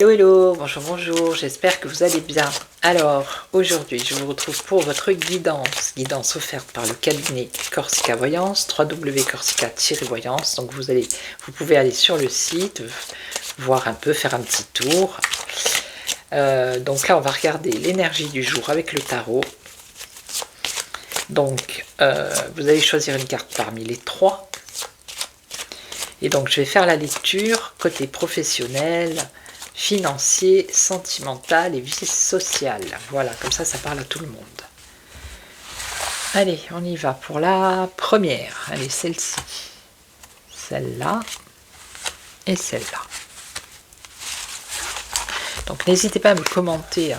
Hello, hello, bonjour, bonjour, j'espère que vous allez bien. Alors, aujourd'hui, je vous retrouve pour votre guidance offerte par le cabinet Corsica Voyance, www.corsica-voyance. Donc, vous pouvez aller sur le site, voir un peu, faire un petit tour. Donc là, on va regarder l'énergie du jour avec le tarot. Donc, vous allez choisir une carte parmi les trois. Et donc, je vais faire la lecture côté professionnel, financier, sentimental et vie sociale. Voilà, comme ça parle à tout le monde. Allez, on y va pour la première. Allez, celle-ci. Celle-là. Et celle-là. Donc, n'hésitez pas à me commenter,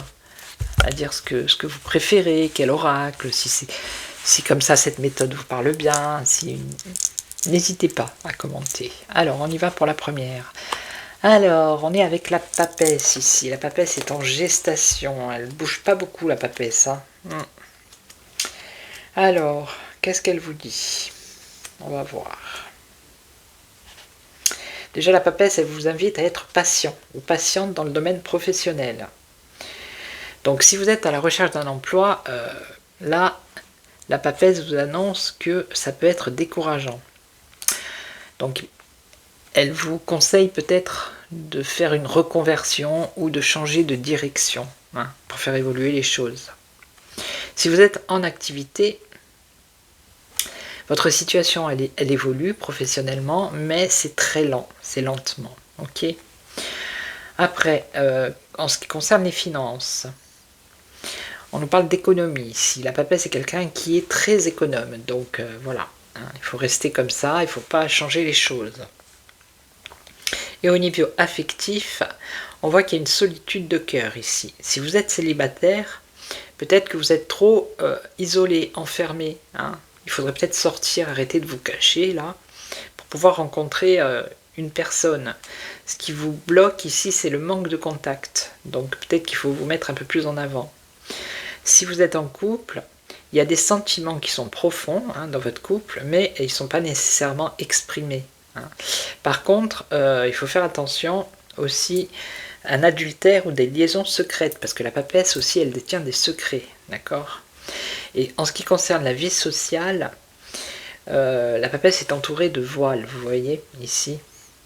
à dire ce que vous préférez, quel oracle, si comme ça cette méthode vous parle bien. N'hésitez pas à commenter. Alors, on y va pour la première. Alors, on est avec la papesse ici. La papesse est en gestation. Elle ne bouge pas beaucoup, la papesse. Alors, qu'est-ce qu'elle vous dit? On va voir. Déjà, la papesse, elle vous invite à être patient ou patiente dans le domaine professionnel. Donc, si vous êtes à la recherche d'un emploi, là, la papesse vous annonce que ça peut être décourageant. Donc, elle vous conseille peut-être de faire une reconversion ou de changer de direction pour faire évoluer les choses. Si vous êtes en activité, votre situation elle évolue professionnellement, mais c'est très lent, c'est lentement. Ok. Après, en ce qui concerne les finances, on nous parle d'économie ici. La papesse est quelqu'un qui est très économe, donc voilà. Il faut rester comme ça, il ne faut pas changer les choses. Et au niveau affectif, on voit qu'il y a une solitude de cœur ici. Si vous êtes célibataire, peut-être que vous êtes trop isolé, enfermé. Il faudrait peut-être sortir, arrêter de vous cacher là, pour pouvoir rencontrer une personne. Ce qui vous bloque ici, c'est le manque de contact. Donc peut-être qu'il faut vous mettre un peu plus en avant. Si vous êtes en couple, il y a des sentiments qui sont profonds dans votre couple, mais ils ne sont pas nécessairement exprimés. Par contre, il faut faire attention aussi à un adultère ou des liaisons secrètes, parce que la papesse aussi, elle détient des secrets, d'accord? Et en ce qui concerne la vie sociale, la papesse est entourée de voiles, vous voyez, ici.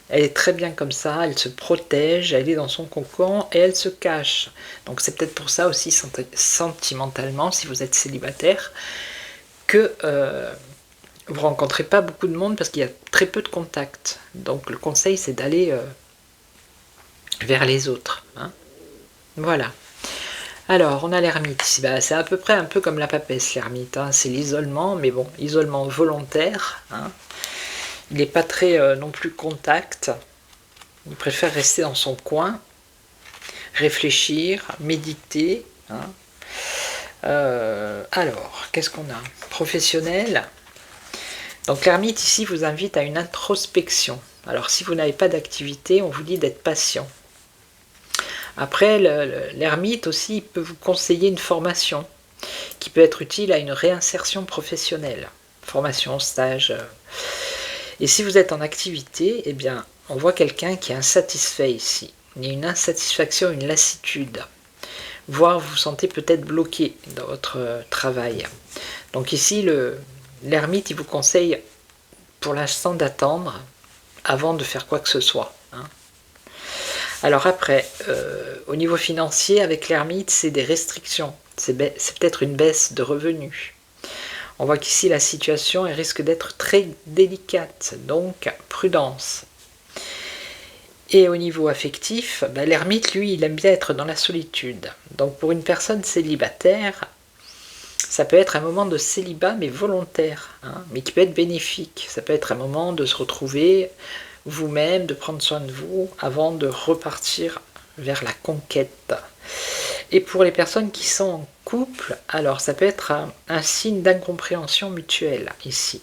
Elle est très bien comme ça, elle se protège, elle est dans son cocon et elle se cache. Donc c'est peut-être pour ça aussi, sentimentalement, si vous êtes célibataire, que vous ne rencontrez pas beaucoup de monde parce qu'il y a très peu de contacts. Donc le conseil, c'est d'aller vers les autres. Voilà. Alors, on a l'ermite ici. C'est à peu près un peu comme la papesse, l'ermite. C'est l'isolement, mais bon, isolement volontaire. Il n'est pas très non plus contact. Il préfère rester dans son coin, réfléchir, méditer. Alors, qu'est-ce qu'on a? Professionnel. Donc l'ermite ici vous invite à une introspection. Alors si vous n'avez pas d'activité, on vous dit d'être patient. Après, l'ermite aussi peut vous conseiller une formation qui peut être utile à une réinsertion professionnelle. Formation, stage. Et si vous êtes en activité, eh bien, on voit quelqu'un qui est insatisfait ici. Il y a une insatisfaction, une lassitude. Voire vous vous sentez peut-être bloqué dans votre travail. Donc ici, l'ermite, il vous conseille pour l'instant d'attendre avant de faire quoi que ce soit. Alors après, au niveau financier, avec l'ermite, c'est des restrictions. C'est peut-être une baisse de revenus. On voit qu'ici, la situation elle risque d'être très délicate, donc prudence. Et au niveau affectif, l'ermite, lui, il aime bien être dans la solitude. Donc pour une personne célibataire, ça peut être un moment de célibat, mais volontaire, mais qui peut être bénéfique. Ça peut être un moment de se retrouver vous-même, de prendre soin de vous, avant de repartir vers la conquête. Et pour les personnes qui sont en couple, alors ça peut être un signe d'incompréhension mutuelle, ici.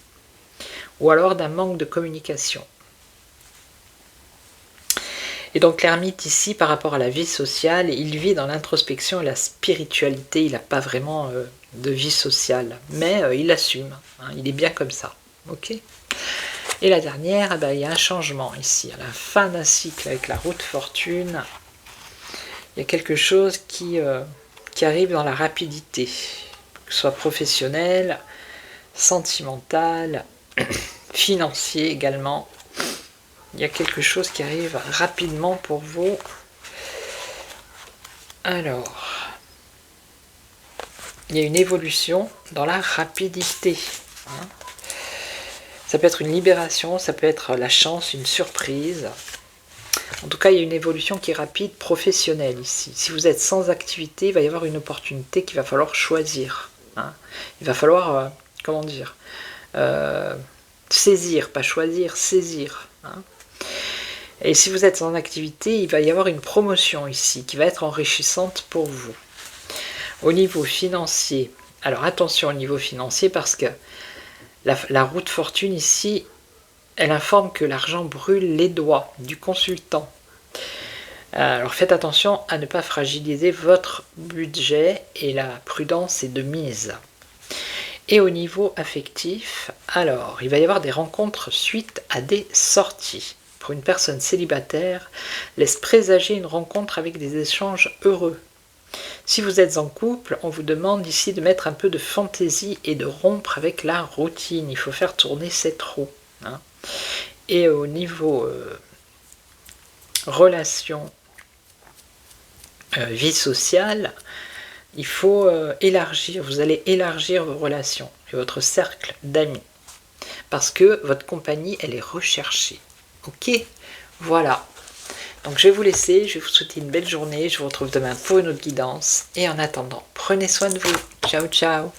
Ou alors d'un manque de communication. Et donc l'ermite ici, par rapport à la vie sociale, il vit dans l'introspection et la spiritualité, il n'a pas vraiment de vie sociale, mais il assume, il est bien comme ça. Ok. Et la dernière, il y a un changement ici, à la fin d'un cycle avec la roue de fortune. Il y a quelque chose qui arrive dans la rapidité, que ce soit professionnel, sentimental, financier également. Il y a quelque chose qui arrive rapidement pour vous. Alors, il y a une évolution dans la rapidité. Hein. Ça peut être une libération, ça peut être la chance, une surprise. En tout cas, il y a une évolution qui est rapide, professionnelle ici. Si vous êtes sans activité, il va y avoir une opportunité qu'il va falloir choisir. Hein. Il va falloir, comment dire, saisir, pas choisir, saisir. Hein. Et si vous êtes en activité, il va y avoir une promotion ici qui va être enrichissante pour vous. Au niveau financier, alors attention au niveau financier parce que la roue de fortune ici, elle informe que l'argent brûle les doigts du consultant. Alors faites attention à ne pas fragiliser votre budget et la prudence est de mise. Et au niveau affectif, alors il va y avoir des rencontres suite à des sorties. Pour une personne célibataire, laisse présager une rencontre avec des échanges heureux. Si vous êtes en couple, on vous demande ici de mettre un peu de fantaisie et de rompre avec la routine. Il faut faire tourner cette roue. Hein. Et au niveau relation, vie sociale, il faut élargir, vous allez élargir vos relations et votre cercle d'amis. Parce que votre compagnie, elle est recherchée. Ok, voilà. Donc je vais vous laisser, je vais vous souhaiter une belle journée, je vous retrouve demain pour une autre guidance. Et en attendant, prenez soin de vous. Ciao, ciao.